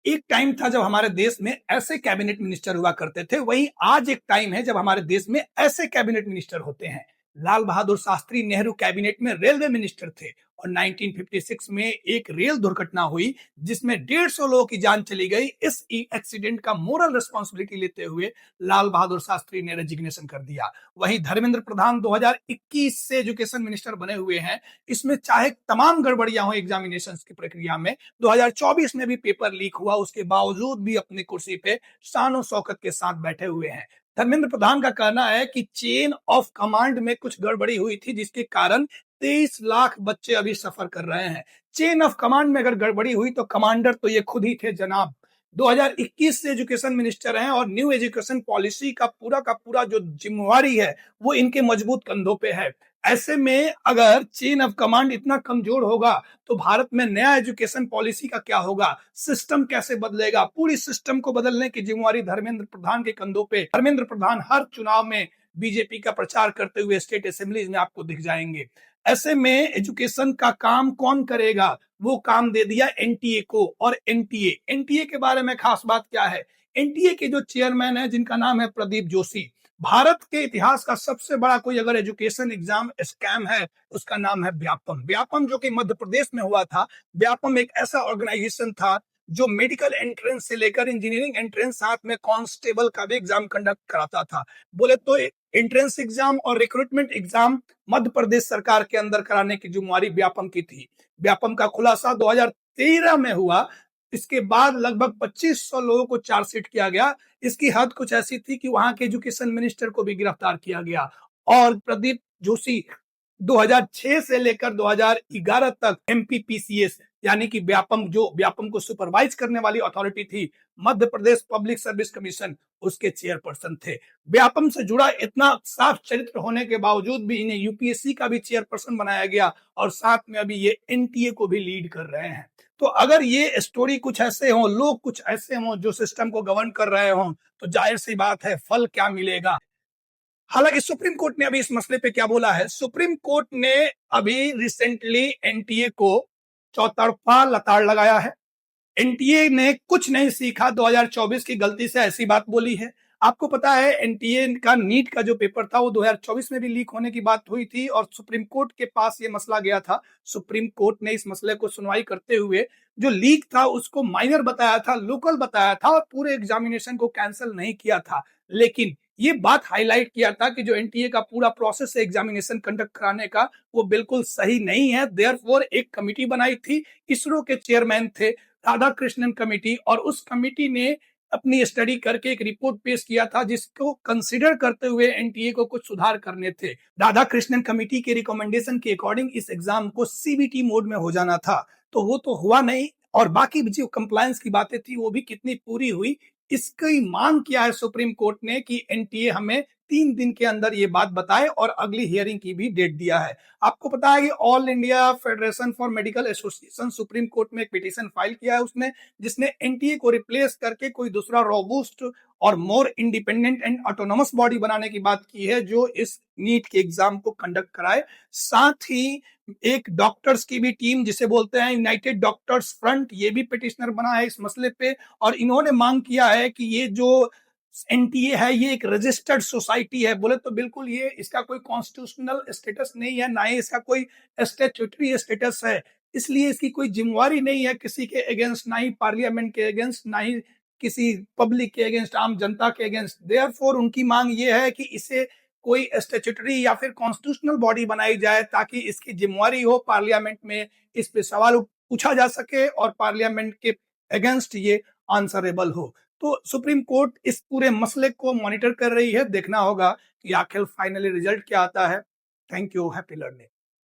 एक टाइम था जब हमारे देश में ऐसे कैबिनेट मिनिस्टर हुआ करते थे, वहीं आज एक टाइम है जब हमारे देश में ऐसे कैबिनेट मिनिस्टर होते हैं। लाल बहादुर शास्त्री नेहरू कैबिनेट में रेलवे मिनिस्टर थे और 1956 में एक रेल दुर्घटना हुई जिसमें 150 लोगों की जान चली गई। इस एक्सीडेंट का मोरल रिस्पॉन्सिबिलिटी लेते हुए लाल बहादुर शास्त्री ने रेजिग्नेशन कर दिया। वहीं धर्मेंद्र प्रधान 2021 से एजुकेशन मिनिस्टर बने हुए हैं। इसमें चाहे तमाम गड़बड़ियां हो एग्जामिनेशन की प्रक्रिया में, 2024 में भी पेपर लीक हुआ, उसके बावजूद भी अपनी कुर्सी पे शान शौकत के साथ बैठे हुए हैं। धर्मेंद्र प्रधान का कहना है कि चेन ऑफ कमांड में कुछ गड़बड़ी हुई थी जिसके कारण 23 लाख बच्चे अभी सफर कर रहे हैं। चेन ऑफ कमांड में अगर गड़बड़ी हुई तो कमांडर तो ये खुद ही थे जनाब। 2021 से एजुकेशन मिनिस्टर हैं और न्यू एजुकेशन पॉलिसी का पूरा जो जिम्मेवारी है वो इनके मजबूत कंधों पे है। ऐसे में अगर चेन ऑफ कमांड इतना कमजोर होगा तो भारत में नया एजुकेशन पॉलिसी का क्या होगा, सिस्टम कैसे बदलेगा? पूरी सिस्टम को बदलने की जिम्मेवारी धर्मेंद्र प्रधान के कंधों पे। धर्मेंद्र प्रधान हर चुनाव में बीजेपी का प्रचार करते हुए स्टेट असेंबलीज में आपको दिख जाएंगे। ऐसे में एजुकेशन का काम कौन करेगा? वो काम दे दिया एनटीए को। और एनटीए के बारे में खास बात क्या है? एनटीए के जो चेयरमैन है जिनका नाम है प्रदीप जोशी। भारत के इतिहास का सबसे बड़ा कोई अगर एजुकेशन एग्जाम स्कैम है उसका नाम है व्यापम। व्यापम जो कि मध्य प्रदेश में हुआ था। व्यापम एक ऐसा ऑर्गेनाइजेशन था जो मेडिकल एंट्रेंस से लेकर इंजीनियरिंग एंट्रेंस साथ में कांस्टेबल का भी एग्जाम कंडक्ट कराता था। बोले तो एंट्रेंस एग्जाम और रिक्रूटमेंट एग्जाम मध्य प्रदेश सरकार के अंदर कराने की जिम्मेवारी व्यापम की थी। व्यापम का खुलासा 2013 में हुआ। इसके बाद लगभग 2500 लोगों को चार्जशीट किया गया। इसकी हद कुछ ऐसी थी कि वहां के एजुकेशन मिनिस्टर को भी गिरफ्तार किया गया। और प्रदीप जोशी 2006 से लेकर 2011 तक एमपीपीसीएस यानी कि व्यापम को सुपरवाइज करने वाली अथॉरिटी थी, Madhya Pradesh public service commission, उसके चेयरपर्सन थे। व्यापम से जुड़ा इतना साफ चरित्र होने के बावजूद भी इन्हें यूपीएससी का भी चेयरपर्सन बनाया गया और साथ में अभी ये एनटीए को भी लीड कर रहे हैं। तो अगर ये स्टोरी कुछ ऐसे हो, लोग कुछ ऐसे हों जो सिस्टम को गवर्न कर रहे हों, तो जाहिर सी बात है फल क्या मिलेगा। हालांकि सुप्रीम कोर्ट ने अभी इस मसले पे क्या बोला है? सुप्रीम कोर्ट ने अभी रिसेंटली एनटीए को चौतरफा लताड़ लगाया है। एनटीए ने कुछ नहीं सीखा, 2024 की गलती से ऐसी बात बोली है। आपको पता है एनटीए का नीट का जो पेपर था वो 2024 में भी लीक होने की बात हुई थी और सुप्रीम कोर्ट के पास ये मसला गया था। सुप्रीम कोर्ट ने इस मसले को सुनवाई करते हुए जो लीक था उसको माइनर बताया था, लोकल बताया था और पूरे एग्जामिनेशन को कैंसिल नहीं किया था। लेकिन ये बात हाईलाइट किया था कि जो एनटीए का पूरा प्रोसेस है एग्जामिनेशन कंडक्ट कराने का वो बिल्कुल सही नहीं है। देयरफॉर एक कमिटी बनाई थी, इसरो के चेयरमैन थे राधा कृष्णन कमेटी, और उस कमेटी ने अपनी स्टडी करके एक रिपोर्ट पेश किया था जिसको कंसीडर करते हुए एनटीए को कुछ सुधार करने थे। राधा कृष्णन कमेटी के रिकमेंडेशन के अकॉर्डिंग इस एग्जाम को सीबीटी मोड में हो जाना था, तो वो तो हुआ नहीं। और बाकी जो कंप्लायंस की बातें थी वो भी कितनी पूरी हुई, इसकी मांग किया है सुप्रीम कोर्ट ने कि एनटीए हमें 3 दिन के अंदर ये बात बताए और अगली हियरिंग की भी डेट दिया है। आपको पता है कि all India federation for medical association supreme court में एक पिटीशन फाइल किया है उसने, जिसने एनटीए को रिप्लेस करके कोई दूसरा रोबूस्ट और more independent and autonomous body बनाने की बात की है जो इस नीट के एग्जाम को कंडक्ट कराए। साथ ही एक डॉक्टर्स की भी टीम जिसे बोलते हैं यूनाइटेड डॉक्टर्स फ्रंट, ये भी पिटिशनर बना है इस मसले पे और इन्होंने मांग किया है कि ये जो एनटीए है ये एक रजिस्टर्ड सोसाइटी है। बोले तो बिल्कुल ये इसका कोई कॉन्स्टिट्यूशनल स्टेटस नहीं है, ना ही इसका कोई स्टैट्यूटरी स्टेटस है, इसलिए इसकी कोई जिम्मेवारी नहीं है किसी के अगेंस्ट, ना ही पार्लियामेंट के अगेंस्ट, ना ही किसी पब्लिक के अगेंस्ट, आम जनता के अगेंस्ट। देयरफॉर उनकी मांग ये है कि इसे कोई स्टैट्यूटरी या फिर कॉन्स्टिट्यूशनल बॉडी बनाई जाए ताकि इसकी जिम्मेवारी हो, पार्लियामेंट में इस पे सवाल पूछा जा सके और पार्लियामेंट के अगेंस्ट ये आंसरेबल हो। तो सुप्रीम कोर्ट इस पूरे मसले को मॉनिटर कर रही है, देखना होगा कि आखिर फाइनली रिजल्ट क्या आता है। Thank you, happy learning.